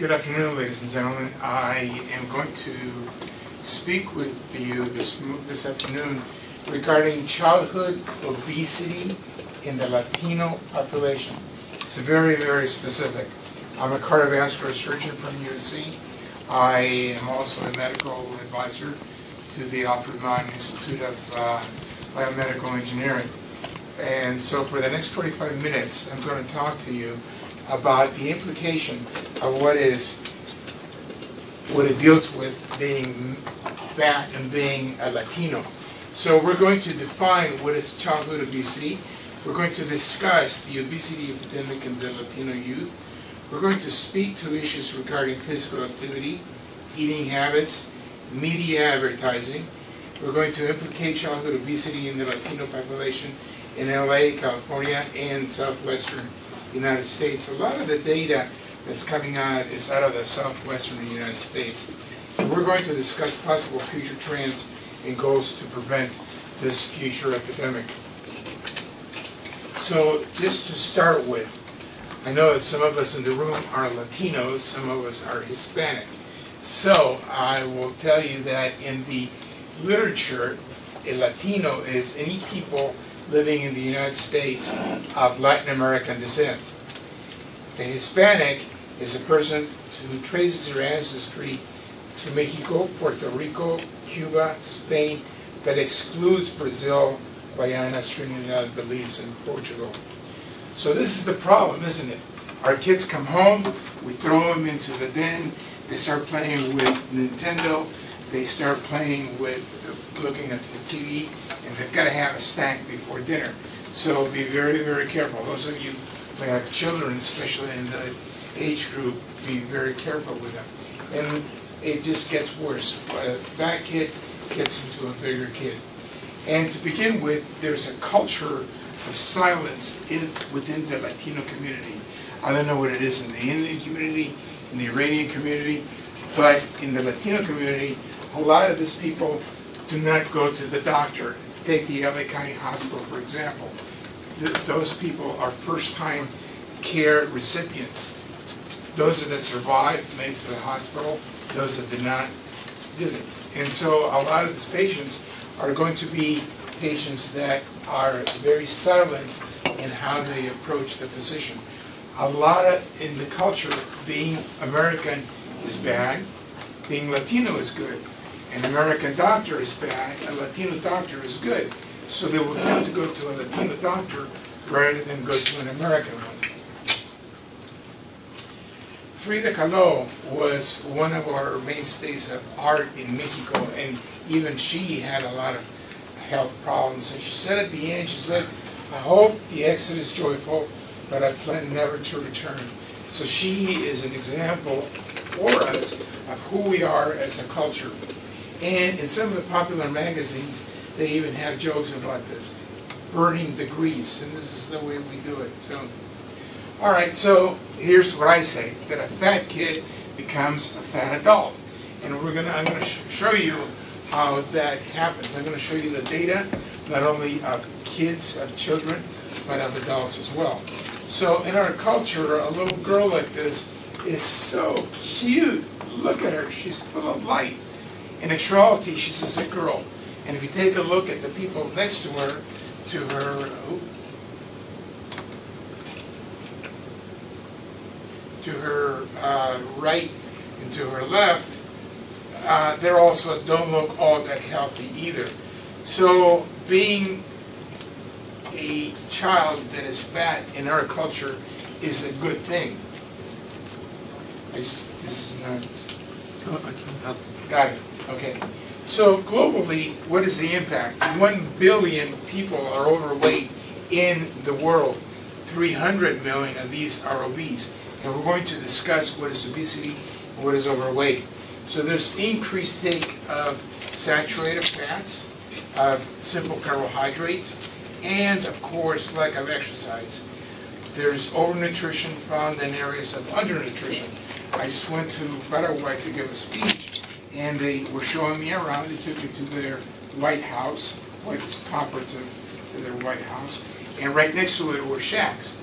Good afternoon, ladies and gentlemen. I am going to speak with you this afternoon regarding childhood obesity in the Latino population. It's very, very specific. I'm a cardiovascular surgeon from USC. I am also a medical advisor to the Alfred Mann Institute of Biomedical Engineering. And so for the next 45 minutes, I'm going to talk to you about the implication of what it deals with being fat and being a Latino. So we're going to define what is childhood obesity. We're going to discuss the obesity epidemic in the Latino youth. We're going to speak to issues regarding physical activity, eating habits, media advertising. We're going to implicate childhood obesity in the Latino population in LA, California, and southwestern United States. A lot of the data that's coming out is out of the southwestern United States. So we're going to discuss possible future trends and goals to prevent this future epidemic. So just to start with, I know that some of us in the room are Latinos, some of us are Hispanic. So I will tell you that in the literature, a Latino is any people living in the United States of Latin American descent. The Hispanic is a person who traces their ancestry to Mexico, Puerto Rico, Cuba, Spain, but excludes Brazil, Guyana, Trinidad, Belize, and Portugal. So this is the problem, isn't it? Our kids come home, we throw them into the den, they start playing with Nintendo, they start playing with looking at the TV, and they've got to have a snack before dinner. So be very, very careful. Those of you who have children, especially in the age group, be very careful with them. And it just gets worse. A fat kid gets into a bigger kid. And to begin with, there's a culture of silence within the Latino community. I don't know what it is in the Indian community, in the Iranian community, but in the Latino community, a lot of these people do not go to the doctor. Take the LA County Hospital, for example. Those people are first-time care recipients. Those that survived made it to the hospital. Those that did not, didn't. And so a lot of these patients are going to be patients that are very silent in how they approach the physician. A lot of, in the culture, being American is bad, being Latino is good. An American doctor is bad, a Latino doctor is good. So they will tend to go to a Latino doctor rather than go to an American one. Frida Kahlo was one of our mainstays of art in Mexico, and even she had a lot of health problems. And she said at the end, she said, "I hope the exit is joyful, but I plan never to return." So she is an example for us of who we are as a culture. And in some of the popular magazines, they even have jokes about this, burning the grease, and this is the way we do it. So, all right, so here's what I say, that a fat kid becomes a fat adult. And I'm going to show you how that happens. I'm going to show you the data, not only of kids, of children, but of adults as well. So in our culture, a little girl like this is so cute. Look at her, she's full of life. In actuality, she's just a girl. And if you take a look at the people next to her right and to her left, they also don't look all that healthy either. So being a child that is fat in our culture is a good thing. This is not... Oh, I can't help. Got it. Okay. So globally, what is the impact? 1 billion people are overweight in the world. 300 million of these are obese. And we're going to discuss what is obesity and what is overweight. So there's increased take of saturated fats, of simple carbohydrates, and of course lack of exercise. There's overnutrition found in areas of undernutrition. I just went to Paraguay to give a speech, and they were showing me around. They took me to their White House, what is comparative to their White House, and right next to it were shacks.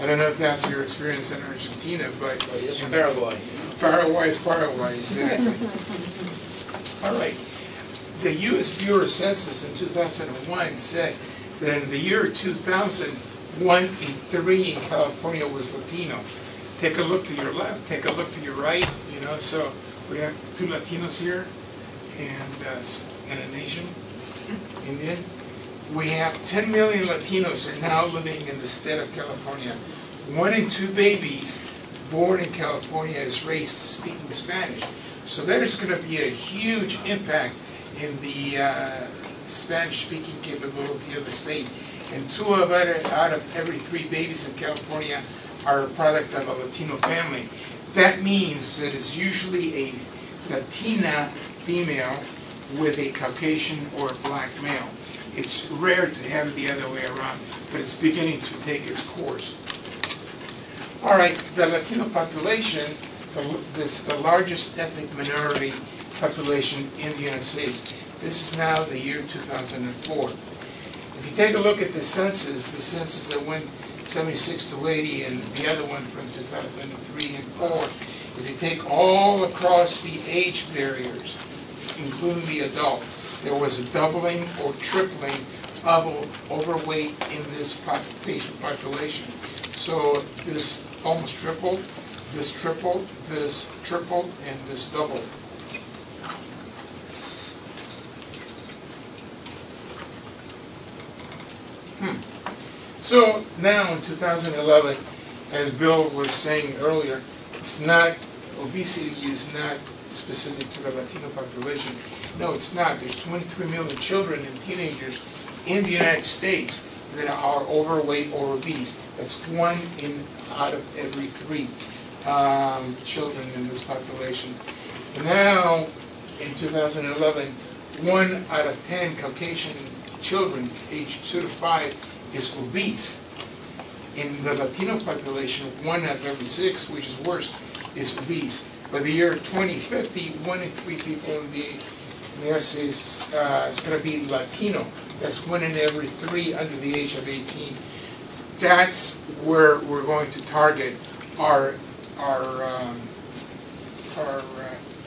I don't know if that's your experience in Argentina, but It's Paraguay. Paraguay is Paraguay, exactly. All right. The U.S. Bureau of Census in 2001 said that in the year 2000, 1 in 3 in California was Latino. Take a look to your left, take a look to your right, you know, so we have 2 Latinos here and an Asian, Indian. We have 10 million Latinos are now living in the state of California. 1 in 2 babies born in California is raised speaking Spanish. So there's going to be a huge impact in the Spanish-speaking capability of the state. And 2 out of every 3 babies in California are a product of a Latino family. That means that it's usually a Latina female with a Caucasian or black male. It's rare to have it the other way around, but it's beginning to take its course. All right, the Latino population, it's the largest ethnic minority population in the United States. This is now the year 2004. If you take a look at the census that went 76 to 80 and the other one from 2003 and 4, if you take all across the age barriers, including the adult, there was a doubling or tripling of overweight in this patient population. So this almost tripled, this tripled, and this doubled. So now in 2011, as Bill was saying earlier, obesity is not specific to the Latino population. No, it's not. There's 23 million children and teenagers in the United States that are overweight or obese. That's 1 out of every 3 children in this population. Now, in 2011, 1 out of 10 Caucasian children aged 2 to 5 is obese. In the Latino population, 1 out of every 6, which is worse, is obese. By the year 2050, 1 in 3 people in the United States is going to be Latino. That's 1 in every 3 under the age of 18. That's where we're going to target our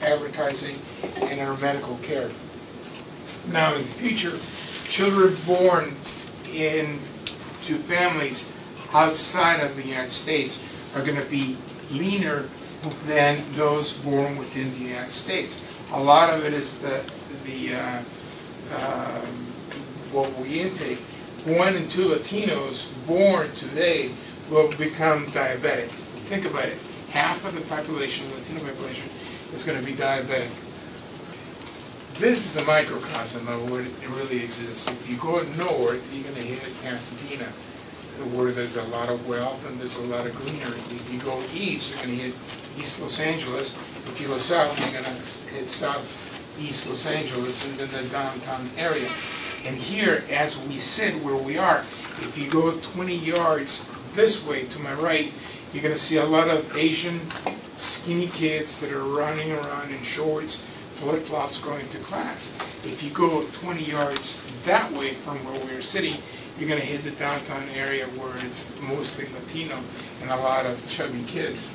advertising and our medical care. Now, in the future, children born into families outside of the United States are going to be leaner than those born within the United States. A lot of it is what we intake. 1 in 2 Latinos born today will become diabetic. Think about it. Half of the population, Latino population, is going to be diabetic. This is a microcosm of where it really exists. If you go north, you're going to hit Pasadena, where there's a lot of wealth and there's a lot of greenery. If you go east, you're going to hit East Los Angeles. If you go south, you're going to hit southeast Los Angeles and then the downtown area. And here, as we sit where we are, if you go 20 yards this way to my right, you're going to see a lot of Asian skinny kids that are running around in shorts, flip-flops going to class. If you go 20 yards that way from where we're sitting, you're going to hit the downtown area where it's mostly Latino and a lot of chubby kids.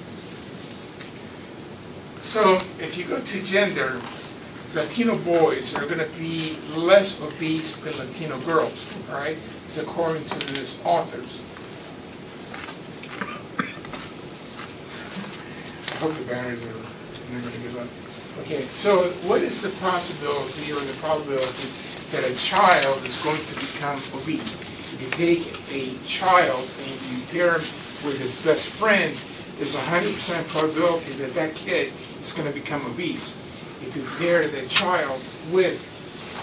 So if you go to gender, Latino boys are going to be less obese than Latino girls, all right? It's according to these authors. I hope the batteries are never going to give up. Okay, so what is the possibility or the probability that a child is going to become obese? If you take a child and you pair him with his best friend, there's a 100% probability that that kid is going to become obese. If you pair the child with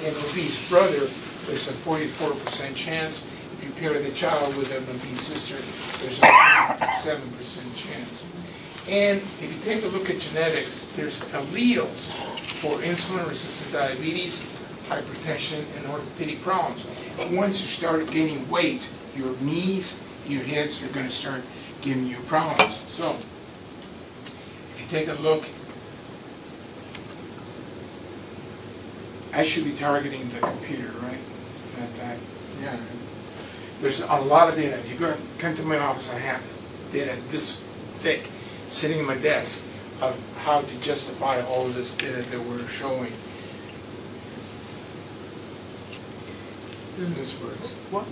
an obese brother, there's a 44% chance. If you pair the child with an obese sister, there's a 7% chance. And if you take a look at genetics, there's alleles for insulin-resistant diabetes, hypertension, and orthopedic problems. Once you start gaining weight, your knees, your hips are going to start giving you problems. So, if you take a look, I should be targeting the computer, right? Yeah. There's a lot of data. If you come to my office, I have it. data this thick sitting in my desk of how to justify all of this data that we're showing. And this works. What?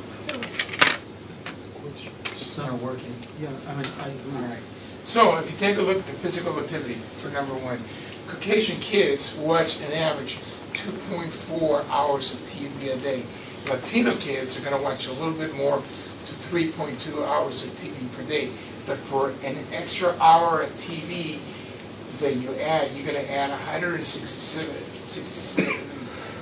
It's not working. Yeah, I mean, I agree. All right. So if you take a look at the physical activity for number one, Caucasian kids watch an average 2.4 hours of TV a day. Latino kids are going to watch a little bit more to 3.2 hours of TV per day. But for an extra hour of TV that you add, you're going to add 167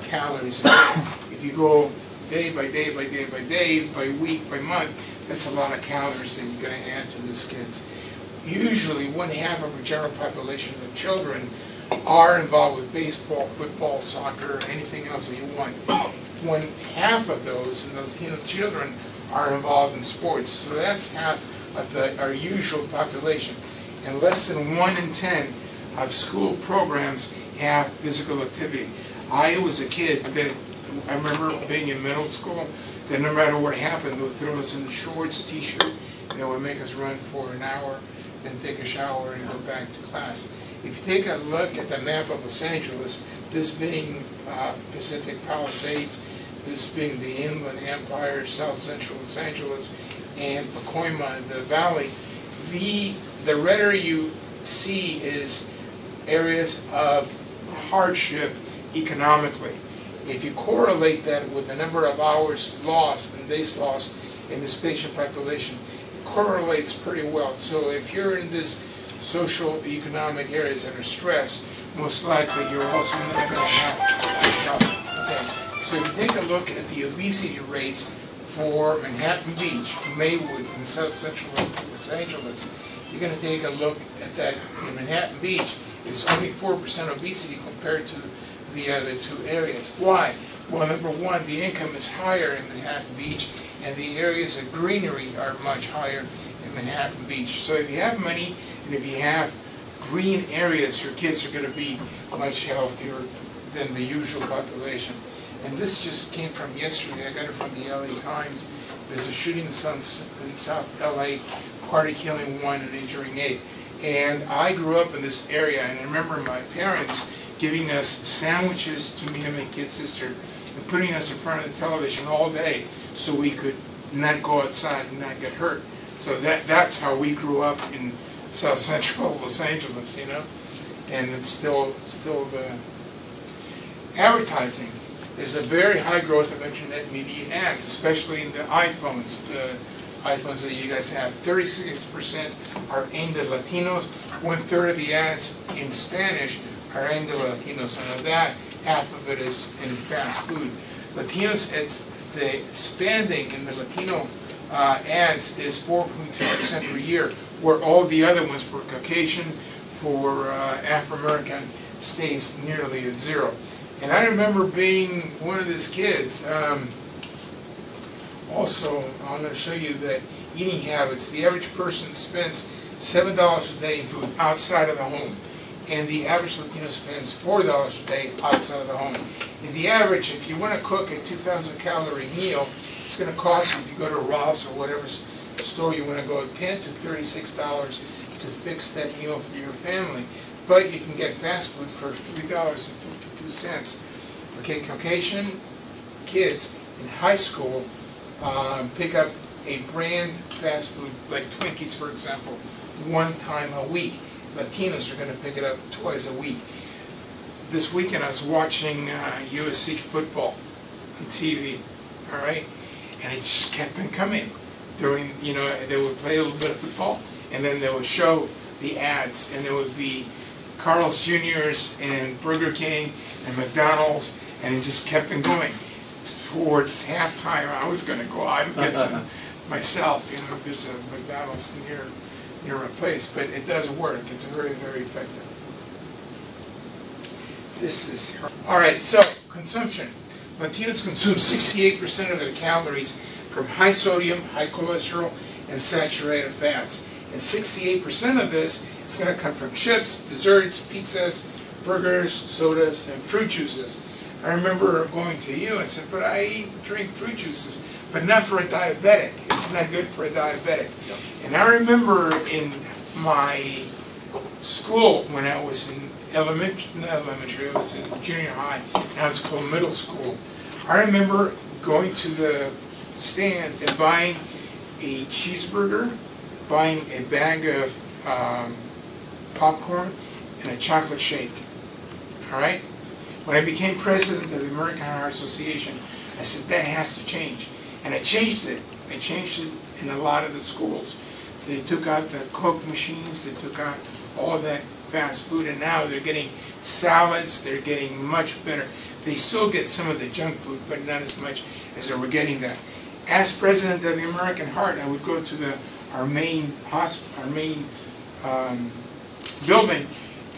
calories a day. If you go day by day by day by day, by week, by month, that's a lot of calories that you're going to add to these kids. Usually 1/2 of the general population of children are involved with baseball, football, soccer, anything else that you want. 1/2 of those in the Latino children are involved in sports. So that's half of our usual population. And less than 1 in 10 of school programs have physical activity. I was a kid that I remember being in middle school, that no matter what happened, they would throw us in the shorts, t-shirt, and they would make us run for an hour, then take a shower and go back to class. If you take a look at the map of Los Angeles, this being Pacific Palisades, this being the Inland Empire, South Central Los Angeles, and Pacoima, the valley, the redder you see is areas of hardship economically. If you correlate that with the number of hours lost and days lost in this patient population, it correlates pretty well. So if you're in this social economic areas that are stressed, most likely you're also not going to have health. Okay. So if you take a look at the obesity rates for Manhattan Beach, Maywood, and South Central Los Angeles, you're going to take a look at that in Manhattan Beach. It's only 4% obesity compared to the other two areas. Why? Well, number one, the income is higher in Manhattan Beach, and the areas of greenery are much higher in Manhattan Beach. So if you have money, and if you have green areas, your kids are going to be much healthier than the usual population. And this just came from yesterday. I got it from the LA Times. There's a shooting in South LA, party killing 1 and injuring 8. And I grew up in this area, and I remember my parents giving us sandwiches to me and my kid sister, and putting us in front of the television all day so we could not go outside and not get hurt. So that's how we grew up in South Central Los Angeles, you know. And it's still the advertising. There's a very high growth of internet media ads, especially in the iPhones that you guys have. 36% are aimed at Latinos. 1/3 of the ads in Spanish are aimed at Latinos, and of that, half of it is in fast food. Latinos, the spending in the Latino ads is 4.2% per year, where all the other ones for Caucasian, for Afro-American, stays nearly at zero. And I remember being one of these kids. Also, I'm going to show you that eating habits. The average person spends $7 a day in food outside of the home, and the average Latino spends $4 a day outside of the home. And the average, if you want to cook a 2,000 calorie meal, it's going to cost you, if you go to Ralph's or whatever store you want to go, $10 to $36 to fix that meal for your family. But you can get fast food for $3.52. Okay, Caucasian kids in high school pick up a brand fast food, like Twinkies, for example, 1 time a week. Latinos are going to pick it up twice a week. This weekend I was watching USC football on TV, all right? And it just kept on coming. During, you know, they would play a little bit of football, and then they would show the ads, and there would be Carl's Jr.'s and Burger King and McDonald's, and it just kept on going. Towards halftime, I was going to go out and get some myself. You know, there's a McDonald's near my place, but it does work. It's very, very effective. This is all right. So consumption. Latinos consume 68% of their calories from high sodium, high cholesterol, and saturated fats, and 68% of this is going to come from chips, desserts, pizzas, burgers, sodas, and fruit juices. I remember going to you and said, but I drink fruit juices, but not for a diabetic. It's not good for a diabetic. Yep. And I remember in my school when I was in not elementary, it was in junior high, now it's called middle school. I remember going to the stand and buying a cheeseburger, buying a bag of popcorn, and a chocolate shake. All right? When I became president of the American Heart Association, I said that has to change. And I changed it. I changed it in a lot of the schools. They took out the Coke machines, they took out all that fast food, and now they're getting salads, they're getting much better. They still get some of the junk food, but not as much as they were getting that. As president of the American Heart, I would go to our main building,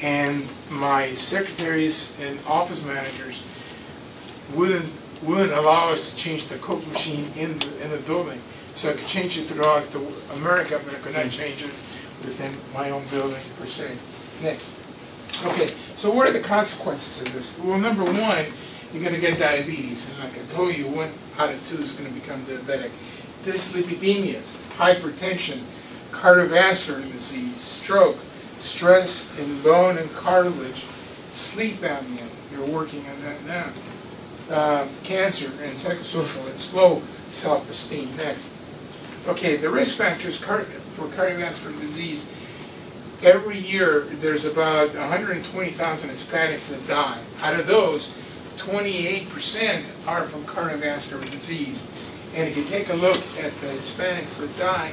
and my secretaries and office managers wouldn't allow us to change the Coke machine in the building. So I could change it throughout America, but I could not change it within my own building per se. Next. Okay, so what are the consequences of this? Well, number one, you're going to get diabetes, and like I told you, 1 out of 2 is going to become diabetic. Dyslipidemias, hypertension, cardiovascular disease, stroke, stress in bone and cartilage, sleep apnea, you're working on that now, cancer and psychosocial and slow self-esteem. Next. Okay, the risk factors for cardiovascular disease. Every year there's about 120,000 Hispanics that die. Out of those, 28% are from cardiovascular disease. And if you take a look at the Hispanics that die,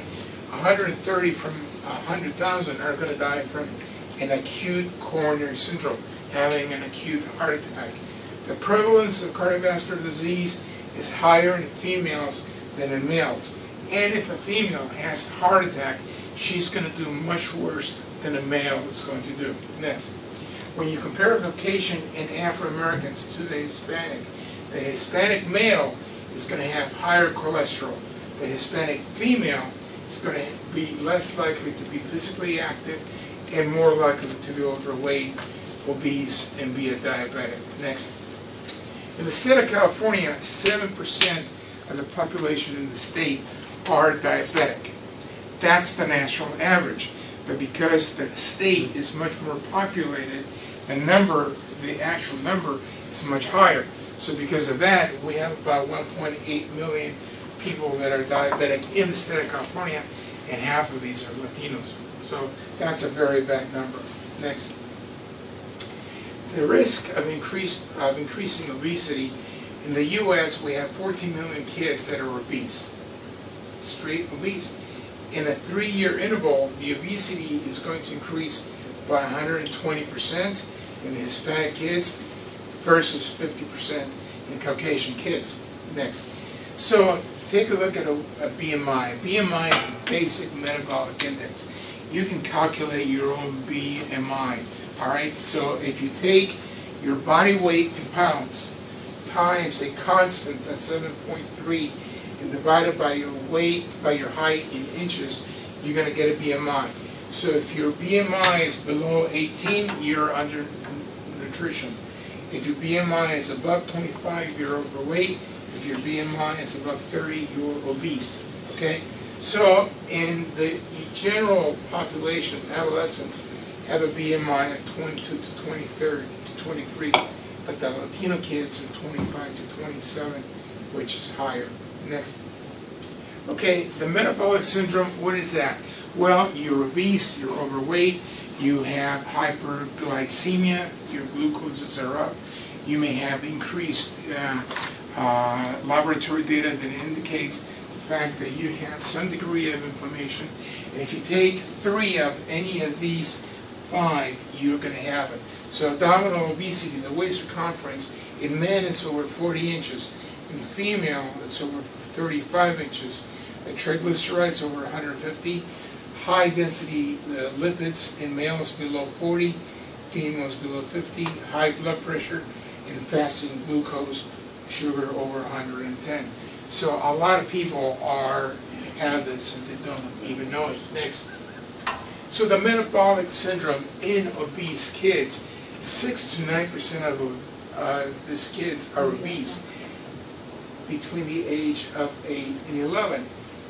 130 from 100,000 are going to die from an acute coronary syndrome, having an acute heart attack. The prevalence of cardiovascular disease is higher in females than in males. And if a female has a heart attack, she's going to do much worse than a male is going to do. Next. When you compare Caucasian and Afro-Americans to the Hispanic male is going to have higher cholesterol. The Hispanic female is going to be less likely to be physically active and more likely to be overweight, obese, and be a diabetic. Next. In the state of California, 7% of the population in the state are diabetic. That's the national average. But because the state is much more populated, the actual number is much higher. So because of that, we have about 1.8 million people that are diabetic in the state of California, and half of these are Latinos. So that's a very bad number. Next. The risk of increasing obesity. In the U.S., we have 14 million kids that are obese, straight obese. In a 3-year interval, the obesity is going to increase by 120% in the Hispanic kids versus 50% in Caucasian kids. Next. So take a look at a BMI. BMI is a basic metabolic index. You can calculate your own BMI. All right. So if you take your body weight in pounds times a constant of 7.3 and divided by your weight, by your height in inches, you're going to get a BMI. So if your BMI is below 18, you're under nutrition. If your BMI is above 25, you're overweight. If your BMI is above 30, you're obese. Okay? So in the general population, adolescents have a BMI of 22 to 23, but the Latino kids are 25 to 27, which is higher. Next. Okay, the metabolic syndrome, what is that? Well, you're obese, you're overweight, you have hyperglycemia, your glucoses are up, you may have increased laboratory data that indicates the fact that you have some degree of inflammation, and if you take 3 of any of these 5, you're going to have it. So abdominal obesity, the waist circumference, in men it's over 40 inches, in female it's over 35 inches, the triglycerides over 150, high density lipids in males below 40, females below 50, high blood pressure, and fasting glucose sugar over 110. So a lot of people have this and they don't even know it. Next. So the metabolic syndrome in obese kids, 6 to 9% of these kids are obese between the age of 8 and 11.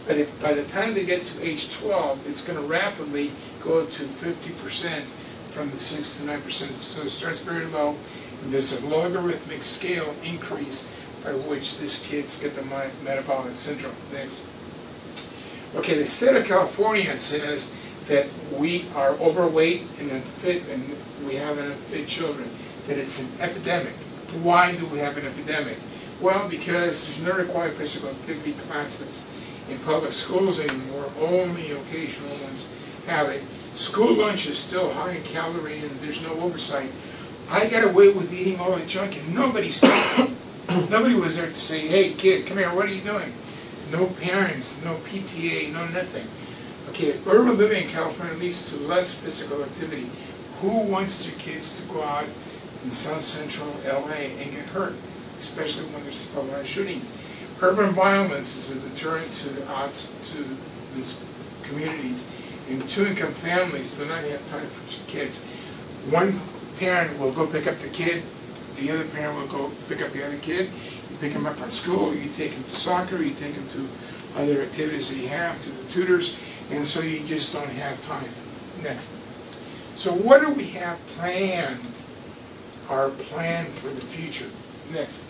But if by the time they get to age 12, it's going to rapidly go to 50% from the 6 to 9%. So it starts very low, and there's a logarithmic scale increase by which these kids get the metabolic syndrome. Next. Okay, the state of California says that we are overweight and unfit, and we have unfit children, that it's an epidemic. Why do we have an epidemic? Well, because there's no required physical activity classes in public schools anymore. Only occasional ones have it. School lunch is still high in calorie and there's no oversight. I got away with eating all the junk and nobody stopped me. Nobody was there to say, hey kid, come here, what are you doing? No parents, no PTA, no nothing. Okay, urban living in California leads to less physical activity. Who wants their kids to go out in South Central LA and get hurt, especially when there's a lot of shootings? Urban violence is a deterrent to these communities, and two-income families do not have time for kids. One parent will go pick up the kid, the other parent will go pick up the other kid. You pick him up from school, you take him to soccer, you take him to other activities that you have, to the tutors, and so you just don't have time. Next. So what do we have planned? Our plan for the future. Next.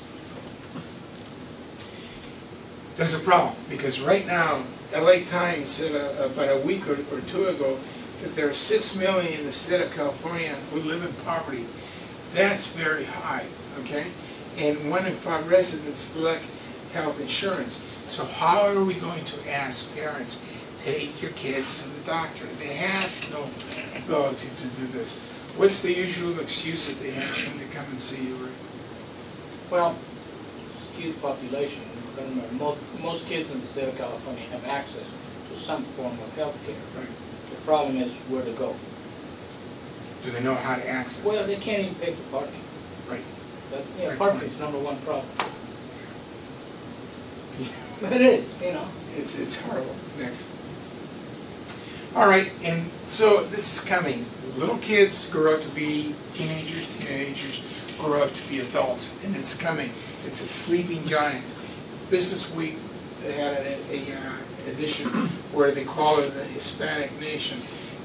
There's a problem, because right now, LA Times said about a week or two ago that there are 6 million in the state of California who live in poverty. That's very high, okay? And 1 in 5 residents lack health insurance. So how are we going to ask parents, take your kids to the doctor? They have no ability to do this. What's the usual excuse that they have when they come and see you? Well, skewed population. Most kids in the state of California have access to some form of health care. Right. The problem is where to go. Do they know how to access? Well, they can't even pay for parking. Right. But, yeah, Right. parking is #1 problem. But it is, you know. It's horrible. Next. All right, and so this is coming. Little kids grow up to be teenagers grow up to be adults, and it's coming. It's a sleeping giant. Business Week had an edition where they call it the Hispanic nation.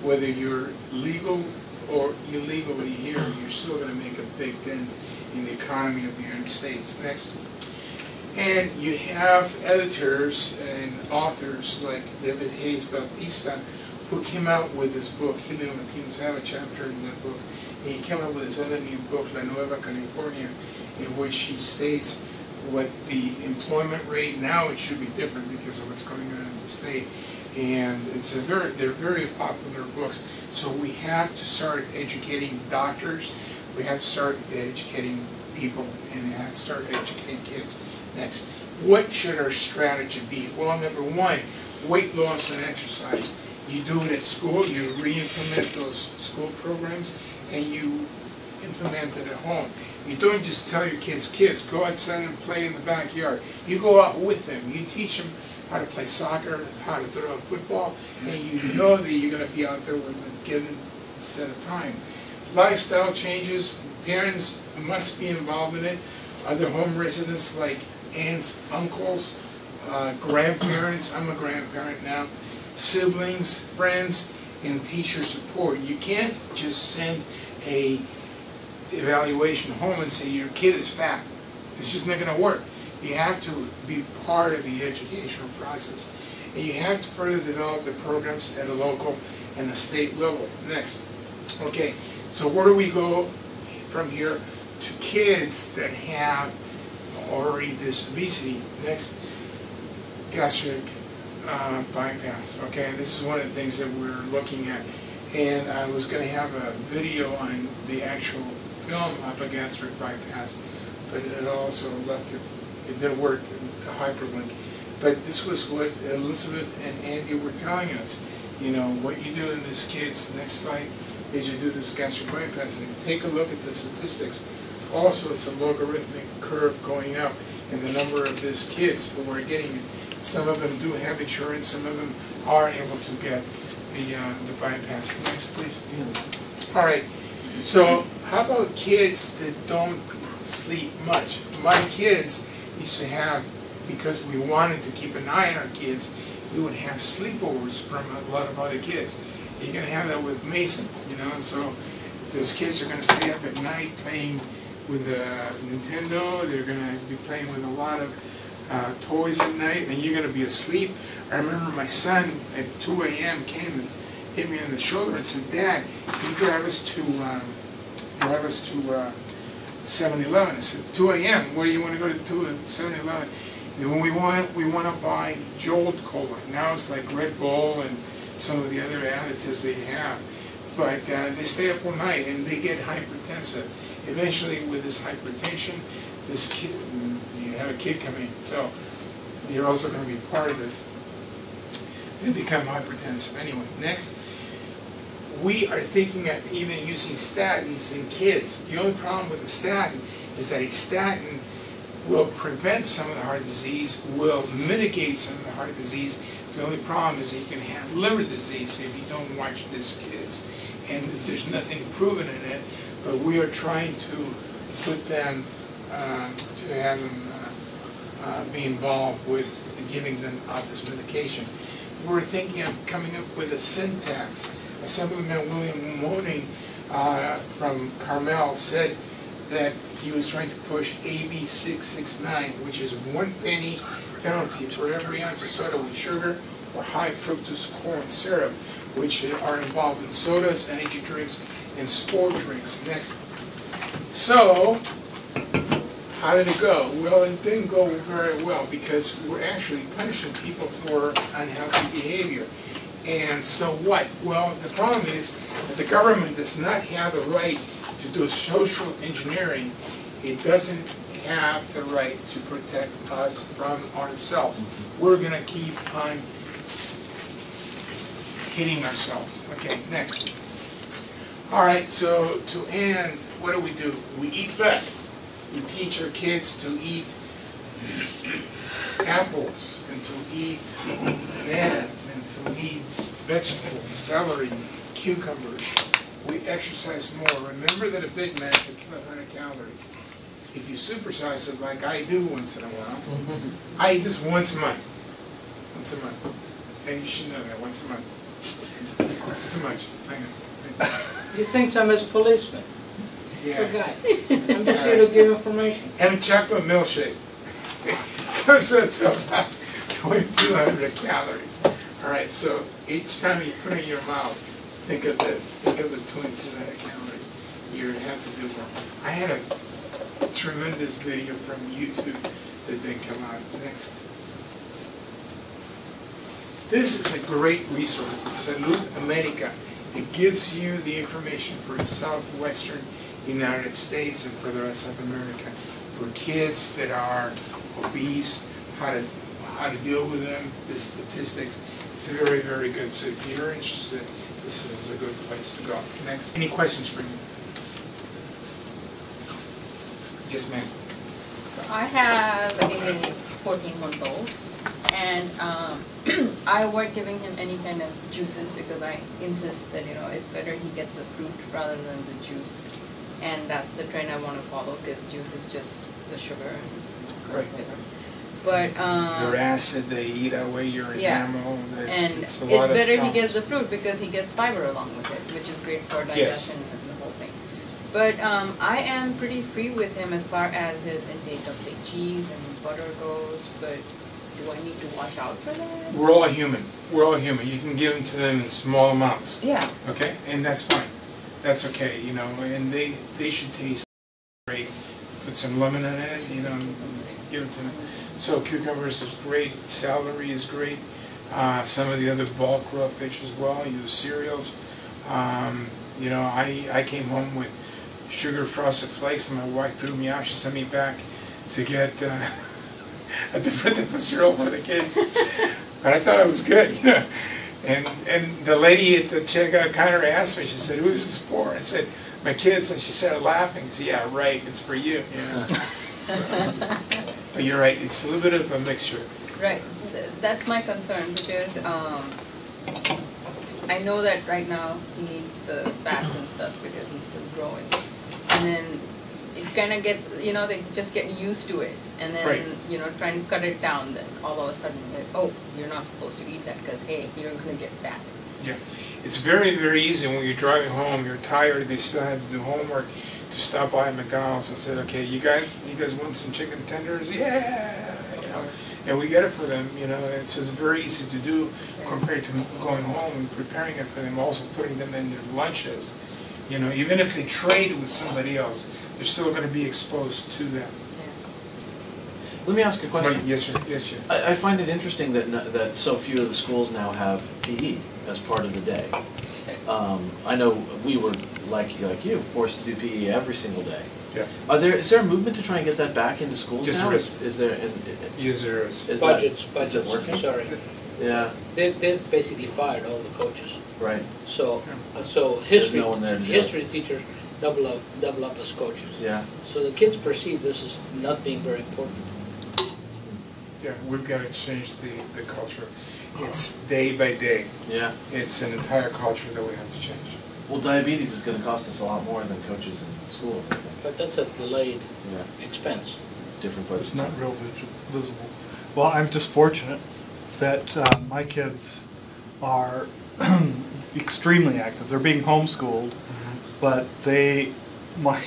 Whether you're legal or illegally here, you're still going to make a big dent in the economy of the United States. Next. And you have editors and authors like David Hayes Bautista, who came out with this book. Healing Latinos have a chapter in that book. And he came out with his other new book, La Nueva California, in which he states what the employment rate, now it should be different because of what's going on in the state. And they're very popular books. So we have to start educating doctors, we have to start educating people, and we have to start educating kids. Next, what should our strategy be? Well, number 1, weight loss and exercise. You do it at school, you re-implement those school programs, and you implement it at home. You don't just tell your kids, go outside and play in the backyard. You go out with them. You teach them how to play soccer, how to throw a football, and you know that you're going to be out there with a given set of time. Lifestyle changes, parents must be involved in it. Other home residents like aunts, uncles, grandparents, I'm a grandparent now, siblings, friends, and teacher support. You can't just send a evaluation home and say your kid is fat. It's just not going to work. You have to be part of the educational process. And you have to further develop the programs at a local and a state level. Next. Okay, so where do we go from here to kids that have already this obesity? Next, gastric bypass. Okay, this is one of the things that we're looking at. And I was going to have a video on the actual film of a gastric bypass, but it also left it. It didn't work, the hyperlink. But this was what Elizabeth and Andy were telling us. You know, what you do in these kids, next slide, is you do this gastric bypass. And take a look at the statistics. Also, it's a logarithmic curve going up in the number of these kids who are getting it. Some of them do have insurance, some of them are able to get the bypass. Next, please. All right. So how about kids that don't sleep much. My kids used to have, because we wanted to keep an eye on our kids, we would have sleepovers from a lot of other kids. You're going to have that with Mason, you know, and so those kids are going to stay up at night playing with Nintendo. They're going to be playing with a lot of toys at night, and you're going to be asleep. I remember my son at 2 a.m. came and hit me on the shoulder and said, "Dad, can you drive us to 7-Eleven?" I said, 2 a.m. Where do you want to go to 7-Eleven? And when we want to buy Jolt Cola. Now it's like Red Bull and some of the other additives they have. But they stay up all night and they get hypertensive. Eventually, with this hypertension, this kid, you have a kid coming. So you're also going to be part of this. They become hypertensive. Anyway, next. We are thinking of even using statins in kids. The only problem with the statin is that a statin will prevent some of the heart disease, will mitigate some of the heart disease. The only problem is that you can have liver disease if you don't watch these kids. And there's nothing proven in it, but we are trying to put them, to have them be involved with giving them this medication. We're thinking of coming up with a syntax. Assemblyman William Moaning from Carmel said that he was trying to push AB 669, which is 1 penny penalty for every ounce of soda with sugar or high fructose corn syrup, which are involved in sodas, energy drinks, and sport drinks. Next. So, how did it go? Well, it didn't go very well because we're actually punishing people for unhealthy behavior. And so what? Well, the problem is that the government does not have the right to do social engineering. It doesn't have the right to protect us from ourselves. We're going to keep on hitting ourselves. Okay, next. All right, so to end, what do? We eat less. We teach our kids to eat apples and to eat bananas and to eat vegetables, celery, cucumbers. We exercise more. Remember that a Big Mac is 500 calories. If you supersize it like I do once in a while, I eat this once a month. Once a month. And you should know that, once a month. It's too much. Hang on. You think I'm as policeman? Yeah. Good guy. I'm just here to give information. And a chocolate milkshake. Comes up to about 2,200 calories. All right, so each time you put it in your mouth, think of this. Think of the 2,200 calories you have to do more. I had a tremendous video from YouTube that didn't come out. Next. This is a great resource, Salud America. It gives you the information for the southwestern United States and for the rest of America. For kids that are obese, how to deal with them, the statistics. It's very, very good. So if you're interested, this is a good place to go. Next. Any questions for you? Yes, ma'am. So I have a 14-month-old, and I avoid giving him any kind of juices because I insist that it's better he gets the fruit rather than the juice, and that's the trend I want to follow because juice is just the sugar and some flavor. But your acid, they eat away your enamel. And it's better he gets the fruit because he gets fiber along with it, which is great for digestion and the whole thing. But I am pretty free with him as far as his intake of, say, cheese and butter goes, but do I need to watch out for that? We're all human. We're all human. You can give them to them in small amounts. Yeah. Okay? And that's fine. That's okay, and they should taste great. Put some lemon in it, give it to them. So cucumbers is great, celery is great, some of the other bulk raw fish as well, use cereals. I came home with sugar frosted flakes and my wife threw me out. She sent me back to get a different type of cereal for the kids. But I thought it was good, And the lady at the checkout counter asked me, she said, "Who's this for?" I said, "My kids," and she started laughing. She said, "Yeah, right, it's for you." So, but you're right, it's a little bit of a mixture. Right, that's my concern because I know that right now he needs the fats and stuff because he's still growing. And then kind of gets, you know, they just get used to it, and then, Right. you know, trying to cut it down, then all of a sudden, like, oh, you're not supposed to eat that, because, hey, you're gonna get fat. Yeah, it's very, very easy when you're driving home, you're tired, they still have to do homework, to stop by McDonald's and say, okay, you guys want some chicken tenders? Yeah! You know, and we get it for them, you know, and so it's very easy to do compared to going home and preparing it for them, also putting them in their lunches. You know, even if they trade with somebody else, they're still going to be exposed to them. Let me ask a question. Yes, sir. Yes, sir. I find it interesting that so few of the schools now have PE as part of the day. I know we were like you, forced to do PE every single day. Yeah. Is there a movement to try and get that back into schools Yes, now? there is. Is there? Yes, there is. Budgets, is it working? sorry. Yeah. They've basically fired all the coaches. Right. So There's no one there to do it. history teachers double up as coaches. Yeah. So the kids perceive this as not being very important. Yeah, we've got to change the culture. It's day by day. Yeah. It's an entire culture that we have to change. Well, diabetes is going to cost us a lot more than coaches in schools, I think. But that's a delayed Yeah. expense. Different budgets. It's not real visible. Well, I'm just fortunate that my kids are extremely active. They're being homeschooled, but my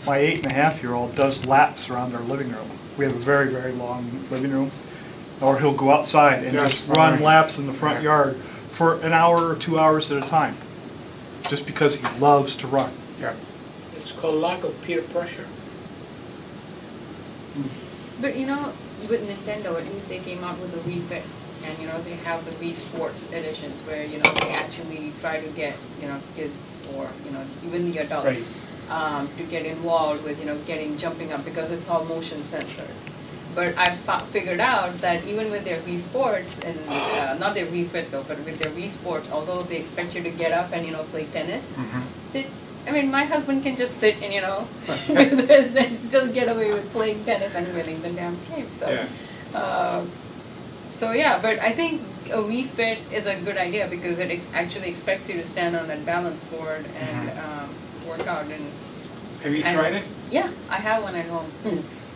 8.5-year-old does laps around our living room. We have a very, very long living room. Or he'll go outside and That's just run fine. laps in the front Yeah. yard for an hour or 2 hours at a time, just because he loves to run. Yeah. It's called lack of peer pressure. But you know, with Nintendo, at least they came out with the Wii Fit, and you know, they have the Wii Sports editions where, you know, they actually try to get, you know, kids or, you know, even the adults to get involved with, you know, jumping up, because it's all motion censored. But I've figured out that even with their Wii Sports, and not their Wii Fit though, but with their Wii Sports, although they expect you to get up and, you know, play tennis, I mean, my husband can just sit and, you know, do this and still get away with playing tennis and winning the damn game. So, yeah, but I think a Wii Fit is a good idea because it actually expects you to stand on that balance board and work out. And Have you tried it? Yeah, I have one at home.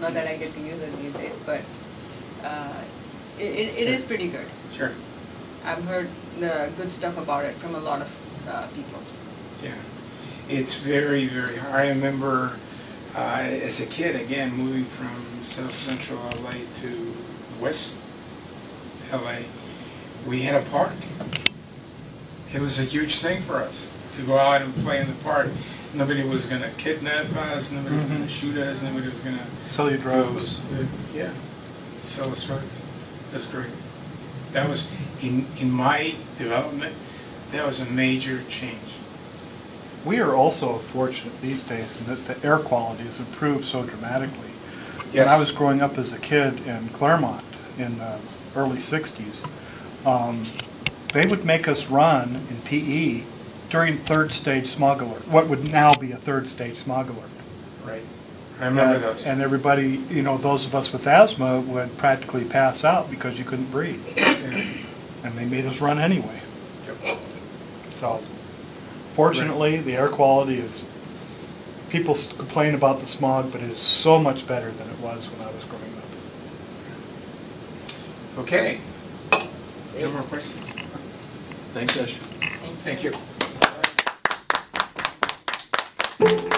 Not that I get to use it these days, but it is pretty good. Sure. I've heard good stuff about it from a lot of people. Yeah. It's very, very hard. I remember as a kid, again, moving from South Central LA to West LA, we had a park. It was a huge thing for us to go out and play in the park. Nobody was going to kidnap us, nobody was going to shoot us, nobody was going to Sell you drugs. Yeah, sell us drugs. That's great. That was, in my development, that was a major change. We are also fortunate these days in that the air quality has improved so dramatically. Yes. When I was growing up as a kid in Claremont in the early 60s, they would make us run in PE during third stage smog alert, what would now be a third stage smog alert. Right. I remember those. And everybody, you know, those of us with asthma would practically pass out because you couldn't breathe. Yeah. And they made us run anyway. Yep. So, fortunately, the air quality is, people complain about the smog, but it is so much better than it was when I was growing up. Okay. No more questions? Thanks, Ash. Thank you. Thank you.